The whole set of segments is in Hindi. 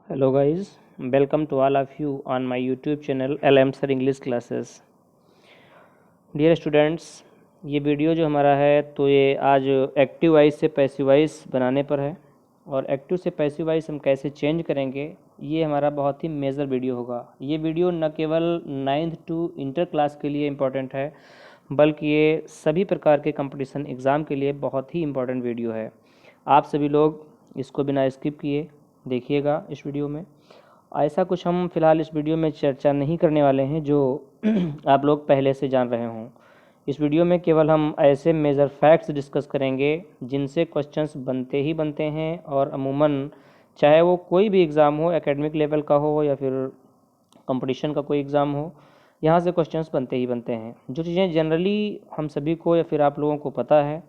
Hello guys, welcome to all of you on my YouTube channel LM Sir English Classes. Dear students, ये वीडियो जो हमारा है तो ये आज एक्टिव वॉइस से पैसिव वॉइस बनाने पर है और एक्टिव से पैसिव वॉइस हम कैसे चेंज करेंगे ये हमारा बहुत ही मेजर वीडियो होगा। ये वीडियो न केवल 9th टू इंटर क्लास के लिए इम्पोर्टेंट है बल्कि ये सभी प्रकार के कंपटीशन एग्ज़ाम के लिए बहुत ही इम्पोर्टेंट वीडियो है। आप सभी लोग इसको बिना स्किप किए देखिएगा इस वीडियो में। ऐसा कुछ हम फिलहाल इस वीडियो में चर्चा नहीं करने वाले हैं जो आप लोग पहले से जान रहे हों। इस वीडियो में केवल हम ऐसे मेजर फैक्ट्स डिस्कस करेंगे जिनसे क्वेश्चंस बनते ही बनते हैं और अमूमन चाहे वो कोई भी एग्ज़ाम हो, एकेडमिक लेवल का हो या फिर कंपटीशन का कोई एग्ज़ाम हो, यहाँ से क्वेश्चंस बनते ही बनते हैं। जो चीज़ें जनरली हम सभी को या फिर आप लोगों को पता है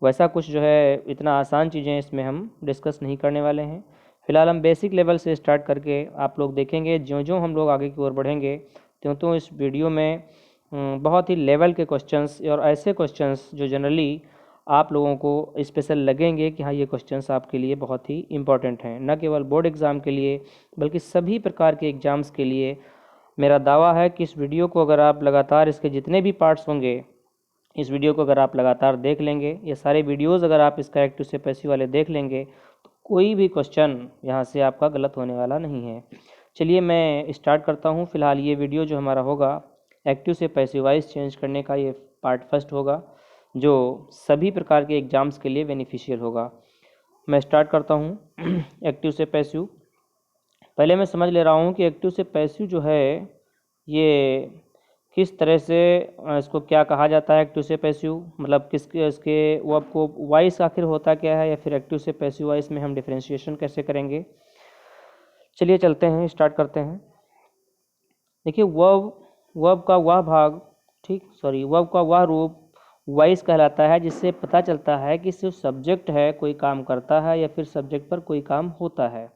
वैसा कुछ जो है इतना आसान चीज़ें इसमें हम डिस्कस नहीं करने वाले हैं। फ़िलहाल हम बेसिक लेवल से स्टार्ट करके आप लोग देखेंगे ज्यों-ज्यों हम लोग आगे की ओर बढ़ेंगे त्यों-त्यों इस वीडियो में बहुत ही लेवल के क्वेश्चंस और ऐसे क्वेश्चंस जो जनरली आप लोगों को स्पेशल लगेंगे कि हाँ ये क्वेश्चंस आपके लिए बहुत ही इम्पोर्टेंट हैं, न केवल बोर्ड एग्ज़ाम के लिए बल्कि सभी प्रकार के एग्ज़ाम्स के लिए। मेरा दावा है कि इस वीडियो को अगर आप लगातार इसके जितने भी पार्ट्स होंगे इस वीडियो को अगर आप लगातार देख लेंगे, ये सारे वीडियोज़ अगर आप इसका एक्टिव से पैसिव वाले देख लेंगे तो कोई भी क्वेश्चन यहाँ से आपका गलत होने वाला नहीं है। चलिए मैं स्टार्ट करता हूँ। फ़िलहाल ये वीडियो जो हमारा होगा एक्टिव से पैसिव वॉइस चेंज करने का, ये पार्ट फर्स्ट होगा जो सभी प्रकार के एग्ज़ाम्स के लिए बेनिफिशियल होगा। मैं स्टार्ट करता हूँ एक्टिव से पैसिव। पहले मैं समझ ले रहा हूँ कि एक्टिव से पैसिव जो है ये किस तरह से इसको क्या कहा जाता है। एक्टिव से पैसिव मतलब किसके इसके वो आपको वॉइस आखिर होता क्या है या फिर एक्टिव से पैसिव वॉइस में हम डिफरेंशिएशन कैसे करेंगे। चलिए चलते हैं, स्टार्ट करते हैं। देखिए वर्ब का वह भाग वर्ब का वह रूप वॉइस कहलाता है जिससे पता चलता है कि सिर्फ सब्जेक्ट है कोई काम करता है या फिर सब्जेक्ट पर कोई काम होता है।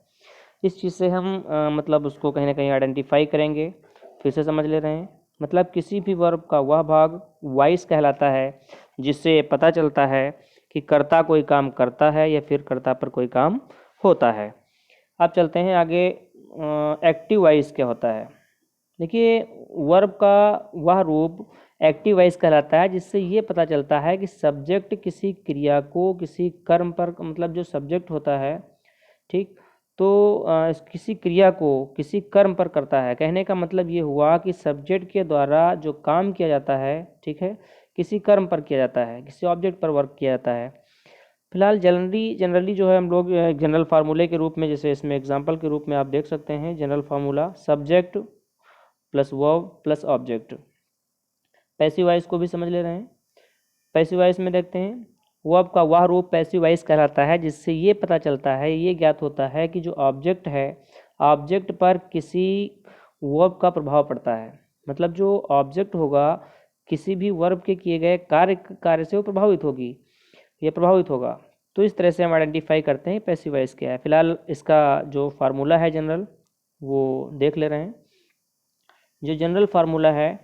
इस चीज़ से हम मतलब उसको कहीं ना कहीं आइडेंटिफाई करेंगे। फिर से समझ ले रहे हैं, मतलब किसी भी वर्ब का वह भाग वॉइस कहलाता है जिससे पता चलता है कि कर्ता कोई काम करता है या फिर कर्ता पर कोई काम होता है। अब चलते हैं आगे, एक्टिव वॉइस क्या होता है। देखिए वर्ब का वह रूप एक्टिव वॉइस कहलाता है जिससे ये पता चलता है कि सब्जेक्ट किसी क्रिया को किसी कर्म पर, मतलब जो सब्जेक्ट होता है ठीक, तो किसी क्रिया को किसी कर्म पर करता है। कहने का मतलब ये हुआ कि सब्जेक्ट के द्वारा जो काम किया जाता है ठीक है किसी कर्म पर किया जाता है, किसी ऑब्जेक्ट पर वर्क किया जाता है। फिलहाल जनरली जो है हम लोग जनरल फार्मूले के रूप में, जैसे इसमें एग्जांपल के रूप में आप देख सकते हैं general formula subject plus verb plus object. Passive voice को भी समझ ले रहे हैं। पैसिव वॉइस में देखते हैं वर्ब का वह रूप पैसिव वॉइस कहलाता है जिससे ये पता चलता है, ये ज्ञात होता है कि जो ऑब्जेक्ट है ऑब्जेक्ट पर किसी वर्ब का प्रभाव पड़ता है। मतलब जो ऑब्जेक्ट होगा किसी भी वर्ब के किए गए कार्य से वो प्रभावित होगी या प्रभावित होगा। तो इस तरह से हम आइडेंटिफाई करते हैं पैसिव वॉइस क्या है। फिलहाल इसका जो फार्मूला है जनरल वो देख ले रहे हैं। जो जनरल फार्मूला है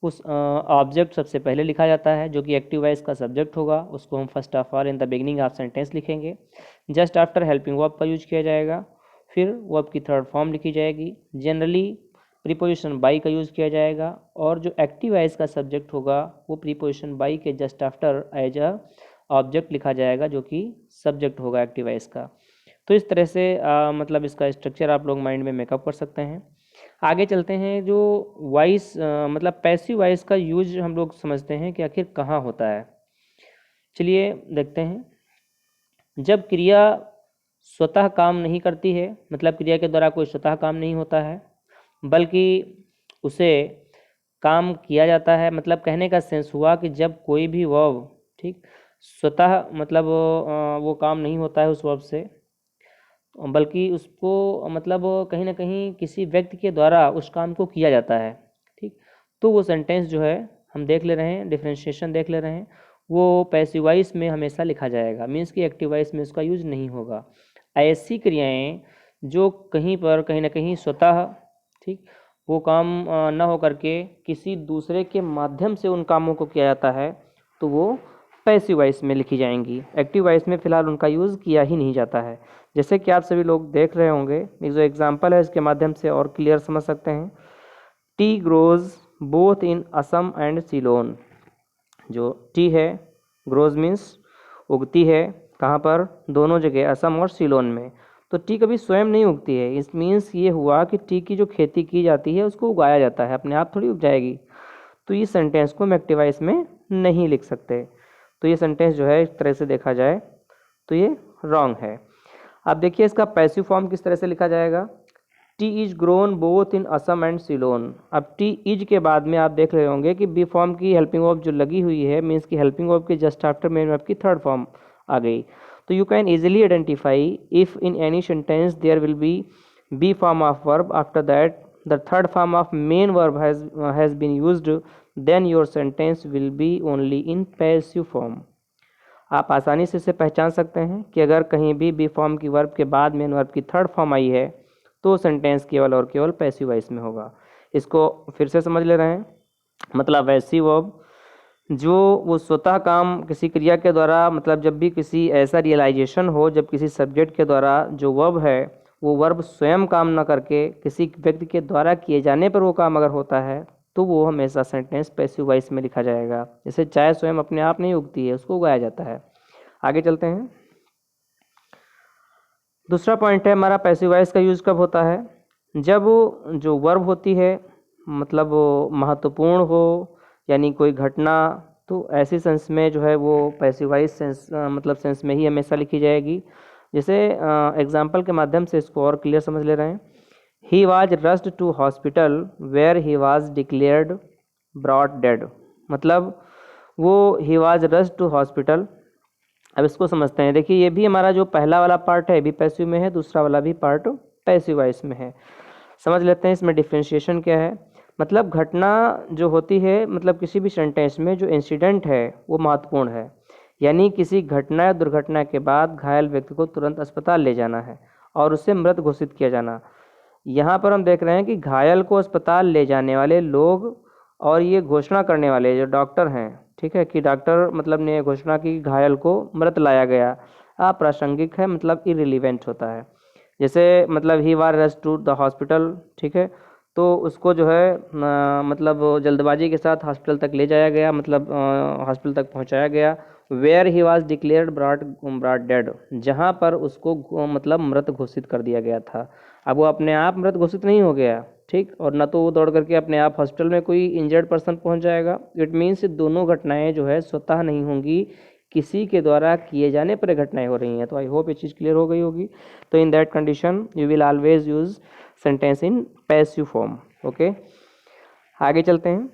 उस ऑब्जेक्ट सबसे पहले लिखा जाता है जो कि एक्टिव वॉइस का सब्जेक्ट होगा, उसको हम first of all in the beginning of sentence लिखेंगे। जस्ट आफ्टर हेल्पिंग वर्ब का यूज किया जाएगा, फिर वर्ब की थर्ड फॉर्म लिखी जाएगी। जनरली प्रीपोजिशन बाई का यूज़ किया जाएगा और जो एक्टिव वॉइस का सब्जेक्ट होगा वो प्रीपोजिशन बाई के just after as a object लिखा जाएगा जो कि सब्जेक्ट होगा एक्टिव वॉइस का। तो इस तरह से मतलब इसका स्ट्रक्चर आप लोग माइंड में मेकअप कर सकते हैं। आगे चलते हैं, जो वॉइस मतलब पैसिव वॉइस का यूज हम लोग समझते हैं कि आखिर कहाँ होता है। चलिए देखते हैं। जब क्रिया स्वतः काम नहीं करती है, मतलब क्रिया के द्वारा कोई स्वतः काम नहीं होता है बल्कि उसे काम किया जाता है। मतलब कहने का सेंस हुआ कि जब कोई भी वर्ब ठीक स्वतः मतलब वो काम नहीं होता है उस वर्ब से, बल्कि उसको मतलब कहीं ना कहीं किसी व्यक्ति के द्वारा उस काम को किया जाता है ठीक, तो वो सेंटेंस जो है हम देख ले रहे हैं, डिफरेंशिएशन देख ले रहे हैं, वो पैसिव वॉइस में हमेशा लिखा जाएगा। मीन्स कि एक्टिव वॉइस में उसका यूज नहीं होगा। ऐसी क्रियाएं जो कहीं पर कहीं ना कहीं स्वतः ठीक वो काम न हो करके किसी दूसरे के माध्यम से उन कामों को किया जाता है तो वो पैसिव वॉइस में लिखी जाएंगी। एक्टिव वॉइस में फ़िलहाल उनका यूज़ किया ही नहीं जाता है। जैसे कि आप सभी लोग देख रहे होंगे, एक जो एग्जाम्पल है इसके माध्यम से और क्लियर समझ सकते हैं। T grows both in Assam and Ceylon. जो टी है, ग्रोज मीन्स उगती है, कहाँ पर? दोनों जगह, असम और सीलोन में। तो टी कभी स्वयं नहीं उगती है, इस मीन्स ये हुआ कि टी की जो खेती की जाती है उसको उगाया जाता है, अपने आप थोड़ी उग जाएगी। तो इस सेंटेंस को हम एक्टिव वॉइस में नहीं लिख सकते। तो ये सेंटेंस जो है इस तरह से देखा जाए तो ये रॉन्ग है। अब देखिए इसका पैसिव फॉर्म किस तरह से लिखा जाएगा। Tea is grown both in Assam and Ceylon. अब टी इज के बाद में आप देख रहे होंगे कि बी फॉर्म की हेल्पिंग वर्ब जो लगी हुई है, मीन्स की हेल्पिंग वर्ब के जस्ट आफ्टर मेन वर्ब की थर्ड फॉर्म आ गई। तो you can easily identify if in any sentence there will be form of verb after that the third form of main verb has been used, then your sentence will be only in passive form. आप आसानी से इसे पहचान सकते हैं कि अगर कहीं भी बी फॉर्म की वर्ब के बाद मेन वर्ब की थर्ड फॉर्म आई है तो सेंटेंस केवल और केवल पैसिव वॉइस में होगा। इसको फिर से समझ ले रहे हैं। मतलब वैसी वर्ब जो वो स्वतः काम किसी क्रिया के द्वारा, मतलब जब भी किसी ऐसा रियलाइजेशन हो जब किसी सब्जेक्ट के द्वारा जो वर्ब है वो वर्ब स्वयं काम ना करके किसी व्यक्ति के द्वारा किए जाने पर वो काम अगर होता है तो वो हमेशा सेंटेंस पैसिव वॉइस में लिखा जाएगा। जैसे चाय स्वयं अपने आप नहीं उगती है, उसको उगाया जाता है। आगे चलते हैं। दूसरा पॉइंट है हमारा पैसिव वॉइस का यूज़ कब होता है? जब जो वर्ब होती है मतलब महत्वपूर्ण हो, यानी कोई घटना, तो ऐसी सेंस में जो है वो पैसिव वॉइस सेंस मतलब सेंस में ही हमेशा लिखी जाएगी। जैसे एग्जाम्पल के माध्यम से इसको और क्लियर समझ ले रहे हैं। He was rushed to hospital where he was declared brought dead. मतलब वो he was rushed to hospital. अब इसको समझते हैं। देखिए ये भी हमारा जो पहला वाला पार्ट है भी पैसिव में है, दूसरा वाला भी पार्ट पैसिव वॉइस में है। समझ लेते हैं इसमें डिफ्रेंशिएशन क्या है। मतलब घटना जो होती है, मतलब किसी भी सेंटेंस में जो इंसिडेंट है वो महत्वपूर्ण है, यानी किसी घटना या दुर्घटना के बाद घायल व्यक्ति को तुरंत अस्पताल ले जाना है और उसे मृत घोषित किया जाना। यहाँ पर हम देख रहे हैं कि घायल को अस्पताल ले जाने वाले लोग और ये घोषणा करने वाले जो डॉक्टर हैं, ठीक है, कि डॉक्टर मतलब ने घोषणा की घायल को मृत लाया गया, अप्रासंगिक है, मतलब इरिलीवेंट होता है। जैसे मतलब he was rushed to the hospital, ठीक है, तो उसको जो है मतलब जल्दबाजी के साथ हॉस्पिटल तक ले जाया गया, मतलब हॉस्पिटल तक पहुंचाया गया। Where he was declared brought dead, जहाँ पर उसको मतलब मृत घोषित कर दिया गया था। अब वो अपने आप मृत घोषित नहीं हो गया, ठीक, और न तो वो दौड़ करके अपने आप हॉस्पिटल में कोई इंजर्ड पर्सन पहुंच जाएगा। इट मीन्स दोनों घटनाएं जो है स्वतः नहीं होंगी, किसी के द्वारा किए जाने पर घटनाएं हो रही हैं। तो आई होप ये चीज़ क्लियर हो गई होगी। तो in that condition you will always use sentence in passive form. Okay, आगे चलते हैं।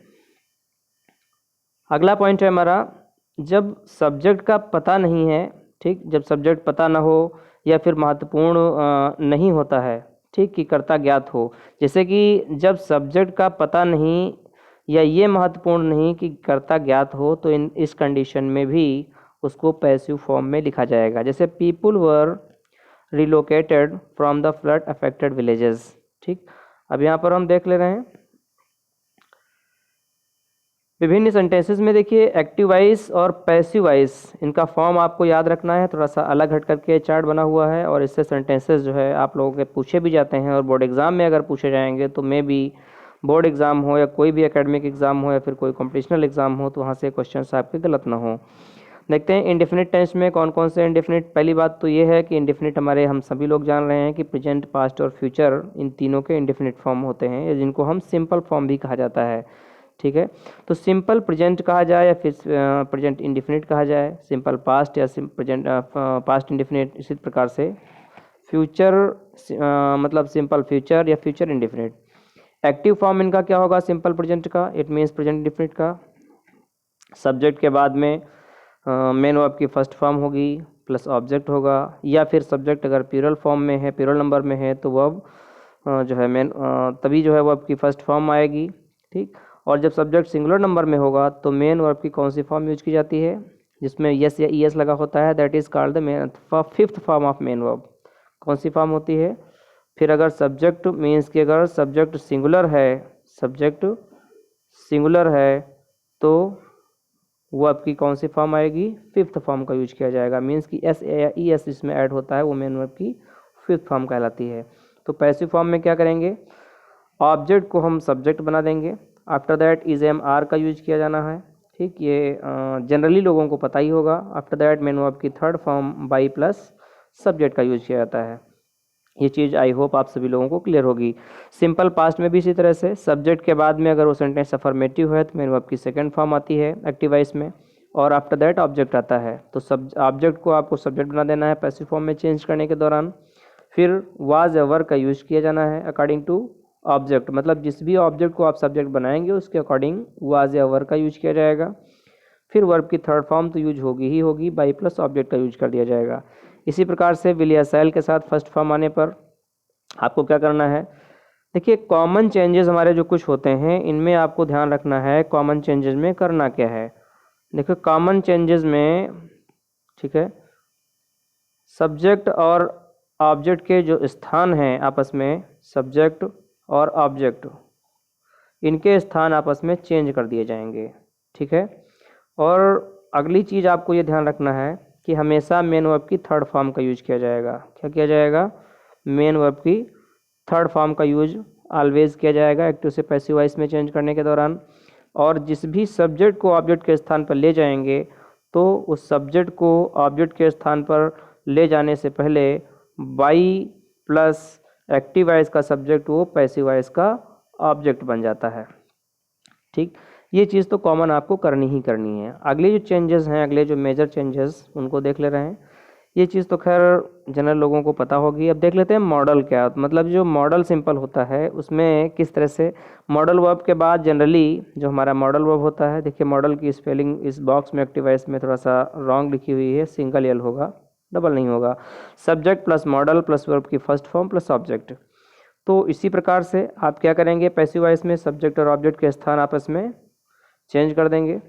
अगला पॉइंट है हमारा, जब सब्जेक्ट का पता नहीं है, ठीक, जब सब्जेक्ट पता ना हो या फिर महत्वपूर्ण नहीं होता है, ठीक, कि कर्ता ज्ञात हो। जैसे कि जब सब्जेक्ट का पता नहीं या ये महत्वपूर्ण नहीं कि कर्ता ज्ञात हो, तो इस कंडीशन में भी उसको पैसिव फॉर्म में लिखा जाएगा। जैसे people were relocated from the flood affected villages, ठीक। अब यहाँ पर हम देख ले रहे हैं विभिन्न सेंटेंसेस में। देखिए एक्टिव वॉइस और पैसिव वॉइस, इनका फॉर्म आपको याद रखना है। थोड़ा सा अलग हट करके चार्ट बना हुआ है और इससे सेंटेंसेस जो है आप लोगों के पूछे भी जाते हैं और बोर्ड एग्जाम में अगर पूछे जाएंगे तो मे बी बोर्ड एग्जाम हो या कोई भी एकेडमिक एग्जाम हो या फिर कोई कॉम्पिटिशनल एग्जाम हो तो वहाँ से क्वेश्चन आपके गलत ना हो। देखते हैं इंडेफिनिट टेंस में कौन कौन से इंडेफिनिट। पहली बात तो ये है कि इंडेफिनिट हमारे हम सभी लोग जान रहे हैं कि प्रेजेंट, पास्ट और फ्यूचर, इन तीनों के इंडेफिनिट फॉर्म होते हैं, जिनको हम सिंपल फॉर्म भी कहा जाता है, ठीक है। तो सिंपल प्रेजेंट कहा जाए या फिर प्रेजेंट इंडेफिनिट कहा जाए, सिंपल पास्ट या प्रेजेंट पास्ट इंडेफिनिट। इसी प्रकार से फ्यूचर मतलब सिंपल फ्यूचर या फ्यूचर इंडेफिनिट। एक्टिव फॉर्म इनका क्या होगा? सिंपल प्रेजेंट का, इट मीन्स प्रेजेंट इंडेफिनिट का। सब्जेक्ट के बाद में मेन वर्ब की फर्स्ट फॉर्म होगी प्लस ऑब्जेक्ट होगा, या फिर सब्जेक्ट अगर प्लूरल फॉर्म में है, प्लूरल नंबर में है, तो वर्ब जो है मेन तभी जो है वर्ब की फर्स्ट फॉर्म आएगी, ठीक। और जब सब्जेक्ट सिंगुलर नंबर में होगा तो मेन वर्ब की कौन सी फॉर्म यूज की जाती है? जिसमें यस या ईएस लगा होता है, that is called the main fifth form of main verb. कौन सी फॉर्म होती है? फिर अगर सब्जेक्ट मीन्स कि अगर सब्जेक्ट सिंगुलर है, सब्जेक्ट सिंगुलर है तो वो आपकी कौन सी फॉर्म आएगी? फिफ्थ फॉर्म का यूज किया जाएगा। मीन्स कि एस या ई एस इसमें ऐड होता है, वो मेन वर्ब की फिफ्थ फॉर्म कहलाती है। तो पैसिव फॉर्म में क्या करेंगे, ऑब्जेक्ट को हम सब्जेक्ट बना देंगे, after that is am are का यूज किया जाना है। ठीक, ये जनरली लोगों को पता ही होगा। आफ्टर दैट मेन वर्ब की third form by plus subject का यूज किया जाता है। ये चीज़ आई होप आप सभी लोगों को क्लियर होगी। सिंपल पास्ट में भी इसी तरह से सब्जेक्ट के बाद में अगर वो सेंटेंस अफर्मेटिव है तो मेन वर्ब की सेकंड फॉर्म आती है एक्टिव वॉइस में, और आफ्टर दैट ऑब्जेक्ट आता है। तो सब ऑब्जेक्ट को आपको सब्जेक्ट बना देना है पैसिव फॉर्म में चेंज करने के दौरान। फिर वाज या वर का यूज किया जाना है अकॉर्डिंग टू ऑब्जेक्ट, मतलब जिस भी ऑब्जेक्ट को आप सब्जेक्ट बनाएंगे उसके अकॉर्डिंग वाज या वर का यूज किया जाएगा। फिर वर्ब की थर्ड फॉर्म तो यूज होगी ही होगी, बाई प्लस ऑब्जेक्ट का यूज कर दिया जाएगा। इसी प्रकार से विल या शैल के साथ फर्स्ट फॉर्म आने पर आपको क्या करना है, देखिए कॉमन चेंजेस हमारे जो कुछ होते हैं इनमें आपको ध्यान रखना है कॉमन चेंजेस में करना क्या है। देखिए कॉमन चेंजेस में, ठीक है, सब्जेक्ट और ऑब्जेक्ट के जो स्थान हैं आपस में, सब्जेक्ट और ऑब्जेक्ट इनके स्थान आपस में चेंज कर दिए जाएंगे। ठीक है, और अगली चीज़ आपको ये ध्यान रखना है कि हमेशा मेन वर्ब की थर्ड फॉर्म का यूज किया जाएगा। क्या किया जाएगा, मेन वर्ब की थर्ड फॉर्म का यूज ऑलवेज किया जाएगा एक्टिव से पैसिव वॉइस में चेंज करने के दौरान। और जिस भी सब्जेक्ट को ऑब्जेक्ट के स्थान पर ले जाएंगे तो उस सब्जेक्ट को ऑब्जेक्ट के स्थान पर ले जाने से पहले बाई प्लस एक्टिव वॉइस का सब्जेक्ट वो पैसिव वॉइस का ऑब्जेक्ट बन जाता है। ठीक, ये चीज़ तो कॉमन आपको करनी ही करनी है। अगले जो चेंजेस हैं, अगले जो मेजर चेंजेस उनको देख ले रहे हैं। ये चीज़ तो खैर जनरल लोगों को पता होगी। अब देख लेते हैं मॉडल क्या, मतलब जो मॉडल सिंपल होता है उसमें किस तरह से मॉडल वर्ब के बाद जनरली जो हमारा मॉडल वर्ब होता है, देखिए मॉडल की स्पेलिंग इस बॉक्स में एक्टिव वॉइस में थोड़ा सा रॉन्ग लिखी हुई है, सिंगल एल होगा, डबल नहीं होगा। Subject plus model plus verb की फर्स्ट फॉर्म प्लस ऑब्जेक्ट। तो इसी प्रकार से आप क्या करेंगे, पैसिव वॉइस में सब्जेक्ट और ऑब्जेक्ट के स्थान आपस में चेंज कर देंगे,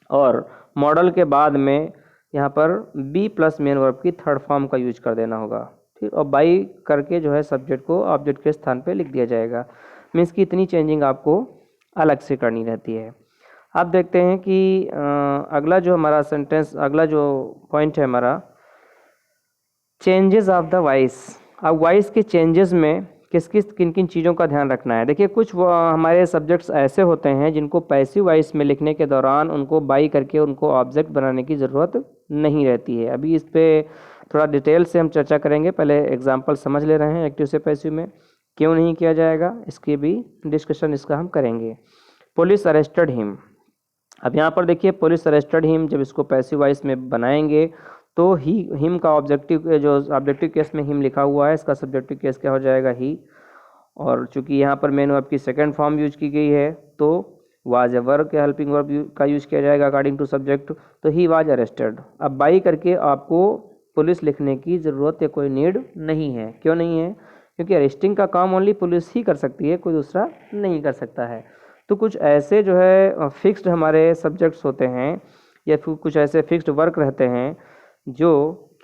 और मॉडल के बाद में यहाँ पर बी प्लस मेन वर्ब की थर्ड फॉर्म का यूज कर देना होगा। ठीक, और बाई करके जो है सब्जेक्ट को ऑब्जेक्ट के स्थान पे लिख दिया जाएगा। मीन्स की इतनी चेंजिंग आपको अलग से करनी रहती है। आप देखते हैं कि अगला जो हमारा सेंटेंस, अगला जो पॉइंट है हमारा, चेंजेस ऑफ द वॉइस। अब वॉइस के चेंजेस में किन किन चीज़ों का ध्यान रखना है। देखिए कुछ हमारे सब्जेक्ट्स ऐसे होते हैं जिनको पैसिव वॉइस में लिखने के दौरान उनको बाई करके उनको ऑब्जेक्ट बनाने की ज़रूरत नहीं रहती है। अभी इस पर थोड़ा डिटेल से हम चर्चा करेंगे, पहले एग्जांपल समझ ले रहे हैं एक्टिव से पैसिव में क्यों नहीं किया जाएगा, इसकी भी डिस्कशन इसका हम करेंगे। Police arrested him. अब यहाँ पर देखिए पुलिस अरेस्टेड हिम, जब इसको पैसिव वॉइस में बनाएंगे तो ही हिम का ऑब्जेक्टिव, जो ऑब्जेक्टिव केस में हिम लिखा हुआ है इसका सब्जेक्टिव केस क्या हो जाएगा, ही। और चूंकि यहाँ पर मेन वर्ब की सेकंड फॉर्म यूज की गई है तो वाज ए वर्ब के हेल्पिंग वर्ब का यूज किया जाएगा अकॉर्डिंग टू सब्जेक्ट, तो ही वाज अरेस्टेड। अब बाई करके आपको पुलिस लिखने की ज़रूरत या कोई नीड नहीं है। क्यों नहीं है, क्योंकि अरेस्टिंग का काम ओनली पुलिस ही कर सकती है, कोई दूसरा नहीं कर सकता है। तो कुछ ऐसे जो है फिक्स्ड हमारे सब्जेक्ट्स होते हैं या फिर कुछ ऐसे फिक्स्ड वर्क रहते हैं जो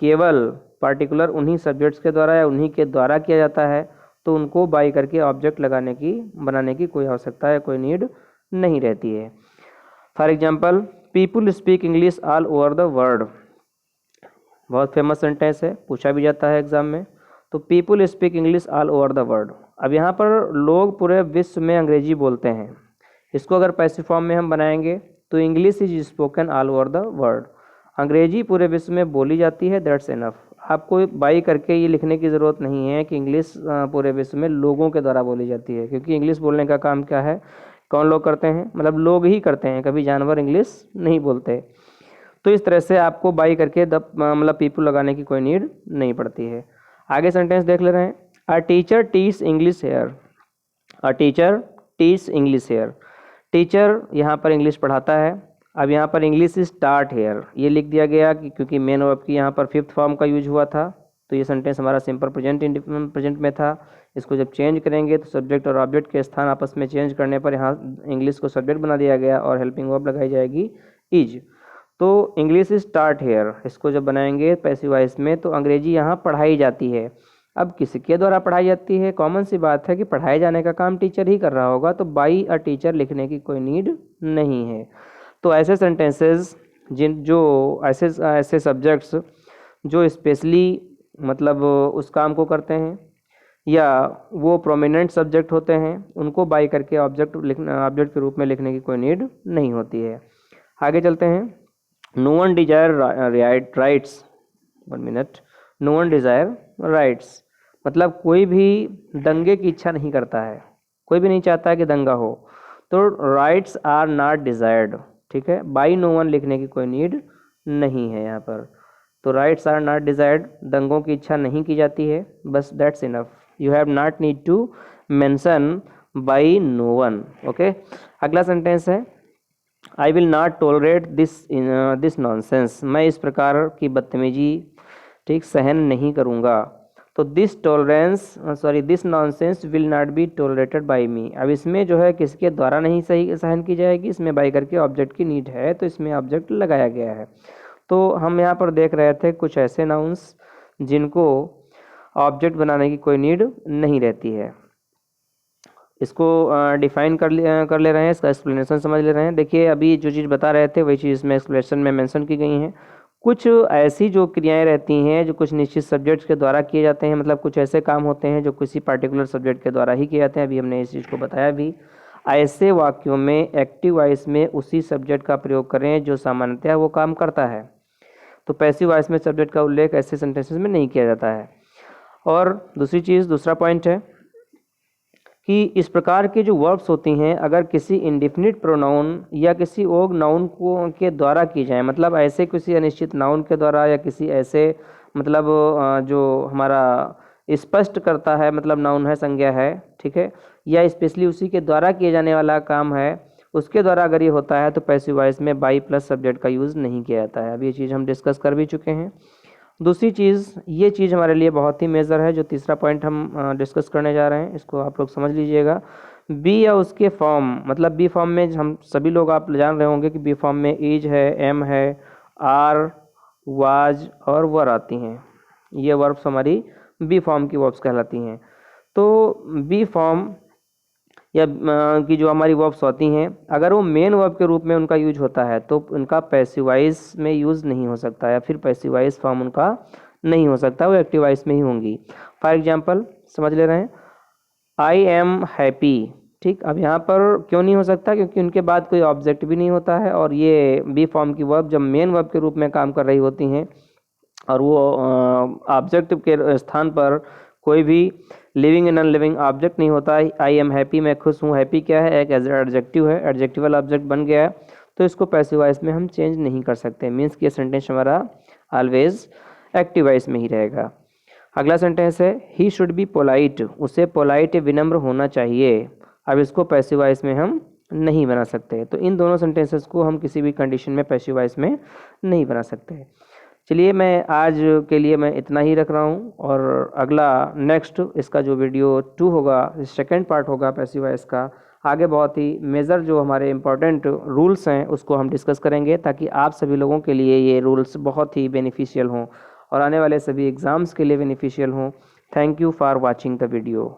केवल पार्टिकुलर उन्हीं सब्जेक्ट्स के द्वारा या उन्हीं के द्वारा किया जाता है, तो उनको बाई करके ऑब्जेक्ट बनाने की कोई आवश्यकता या कोई नीड नहीं रहती है। For example, people speak English all over the world, बहुत फेमस सेंटेंस है, पूछा भी जाता है एग्जाम में। तो people speak English all over the world. अब यहाँ पर लोग पूरे विश्व में अंग्रेजी बोलते हैं, इसको अगर पैसिव फॉर्म में हम बनाएंगे तो English is spoken all over the world, अंग्रेजी पूरे विश्व में बोली जाती है, दैट्स इनफ। आपको बाई करके ये लिखने की ज़रूरत नहीं है कि इंग्लिश पूरे विश्व में लोगों के द्वारा बोली जाती है, क्योंकि इंग्लिश बोलने का काम क्या है, कौन लोग करते हैं, मतलब लोग ही करते हैं, कभी जानवर इंग्लिश नहीं बोलते। तो इस तरह से आपको बाई करके मतलब पीपुल लगाने की कोई नीड नहीं पड़ती है। आगे सेंटेंस देख ले रहे हैं, a teacher teach English here. A teacher teach English here, teacher यहाँ पर इंग्लिश पढ़ाता है। अब यहाँ पर इंग्लिश स्टार्ट हेयर ये लिख दिया गया कि क्योंकि मेन वर्ब की यहाँ पर फिफ्थ फॉर्म का यूज हुआ था, तो ये सेंटेंस हमारा सिंपल प्रेजेंट में था। इसको जब चेंज करेंगे तो सब्जेक्ट और ऑब्जेक्ट के स्थान आपस में चेंज करने पर यहाँ इंग्लिश को सब्जेक्ट बना दिया गया और हेल्पिंग वर्ब लगाई जाएगी इज। तो इंग्लिश स्टार्ट हेयर, इसको जब बनाएंगे पैसिव वॉइस में तो अंग्रेजी यहाँ पढ़ाई जाती है। अब किसके द्वारा पढ़ाई जाती है, कॉमन सी बात है कि पढ़ाए जाने का काम टीचर ही कर रहा होगा, तो बाई अ टीचर लिखने की कोई नीड नहीं है। तो ऐसे सेंटेंसेस जो ऐसे सब्जेक्ट्स जो स्पेशली मतलब उस काम को करते हैं, या वो प्रोमिनेंट सब्जेक्ट होते हैं, उनको बाई करके ऑब्जेक्ट के रूप में लिखने की कोई नीड नहीं होती है। आगे चलते हैं। No one desire rights, 1 minute. No one desire rights मतलब कोई भी दंगे की इच्छा नहीं करता है, कोई भी नहीं चाहता है कि दंगा हो, तो राइट्स आर नॉट डिजायर्ड, ठीक है। बाई नो वन लिखने की कोई नीड नहीं है यहाँ पर। तो राइट्स आर नॉट डिजायर्ड, दंगों की इच्छा नहीं की जाती है, बस that's enough. You have not need to mention by no one. Okay, अगला सेंटेंस है I will not tolerate this nonsense, मैं इस प्रकार की बदतमीजी ठीक सहन नहीं करूँगा। तो this nonsense will not be tolerated by me. अब इसमें जो है किसके द्वारा नहीं सही सहन की जाएगी, इसमें बाई करके ऑब्जेक्ट की नीड है, तो इसमें ऑब्जेक्ट लगाया गया है। तो हम यहाँ पर देख रहे थे कुछ ऐसे नाउन्स जिनको ऑब्जेक्ट बनाने की कोई नीड नहीं रहती है। इसको डिफाइन कर ले रहे हैं, इसका एक्सप्लेनेशन समझ ले रहे हैं। देखिए अभी जो चीज़ बता रहे थे वही चीज़ इसमें एक्सप्लेनेशन में मेंशन की गई हैं। कुछ ऐसी जो क्रियाएं रहती हैं जो कुछ निश्चित सब्जेक्ट्स के द्वारा किए जाते हैं, मतलब कुछ ऐसे काम होते हैं जो किसी पार्टिकुलर सब्जेक्ट के द्वारा ही किए जाते हैं। अभी हमने इस चीज़ को बताया भी। ऐसे वाक्यों में एक्टिव वॉइस में उसी सब्जेक्ट का प्रयोग करें जो सामान्यतः वो काम करता है। तो पैसिव वॉइस में सब्जेक्ट का उल्लेख ऐसे सेंटेंसेस में नहीं किया जाता है। और दूसरा पॉइंट है कि इस प्रकार की जो वर्ब्स होती हैं अगर किसी इंडिफिनिट प्रोनाउन या किसी और नाउन को के द्वारा की जाए, मतलब ऐसे किसी अनिश्चित नाउन के द्वारा या किसी ऐसे मतलब जो हमारा स्पष्ट करता है, मतलब नाउन है, संज्ञा है, ठीक है, या स्पेशली उसी के द्वारा किए जाने वाला काम है, उसके द्वारा अगर ये होता है तो पैसिव वॉइस में बाई प्लस सब्जेक्ट का यूज़ नहीं किया जाता है। अब ये चीज़ हम डिस्कस कर भी चुके हैं। दूसरी चीज़, ये चीज़ हमारे लिए बहुत ही मेजर है, जो तीसरा पॉइंट हम डिस्कस करने जा रहे हैं, इसको आप लोग समझ लीजिएगा। बी या उसके फॉर्म, मतलब बी फॉर्म में हम सभी लोग आप जान रहे होंगे कि बी फॉर्म में इज है, एम है, आर, वाज और वर आती हैं। ये वर्ब्स हमारी बी फॉर्म की वर्ब्स कहलाती हैं। तो बी फॉर्म या की जो हमारी वर्ब्स होती हैं, अगर वो मेन वर्ब के रूप में उनका यूज होता है तो उनका पैसिव वॉइस में यूज़ नहीं हो सकता, या फिर पैसिव वॉइस फॉर्म उनका नहीं हो सकता, वो एक्टिव वॉइस में ही होंगी। फॉर एग्जांपल समझ ले रहे हैं, आई एम हैप्पी, ठीक। अब यहाँ पर क्यों नहीं हो सकता, क्योंकि उनके बाद कोई ऑब्जेक्ट भी नहीं होता है, और ये बी फॉर्म की वर्ब जब मेन वर्ब के रूप में काम कर रही होती हैं और वो ऑब्जेक्ट के स्थान पर कोई भी living and non living object नहीं होता है। आई एम हैप्पी, मैं खुश हूँ, हैप्पी क्या है, एक एडजेक्टिव है, एडजेक्टिवल ऑब्जेक्ट बन गया है, तो इसको पैसिव वॉइस में हम चेंज नहीं कर सकते। मीन्स कि ये सेंटेंस हमारा ऑलवेज एक्टिव वॉइस में ही रहेगा। अगला सेंटेंस है ही शुड बी पोलाइट, उसे पोलाइट विनम्र होना चाहिए। अब इसको पैसिव वॉइस में हम नहीं बना सकते, तो इन दोनों सेंटेंसेस को हम किसी भी कंडीशन में पैसिव वॉइस में नहीं बना सकते। चलिए मैं आज के लिए मैं इतना ही रख रहा हूँ, और अगला नेक्स्ट इसका जो वीडियो 2 होगा, सेकेंड पार्ट होगा पैसिव वॉइस का, आगे बहुत ही मेजर जो हमारे इम्पोर्टेंट रूल्स हैं उसको हम डिस्कस करेंगे, ताकि आप सभी लोगों के लिए ये रूल्स बहुत ही बेनिफिशियल हों और आने वाले सभी एग्ज़ाम्स के लिए बेनिफिशियल हों। Thank you for watching the video.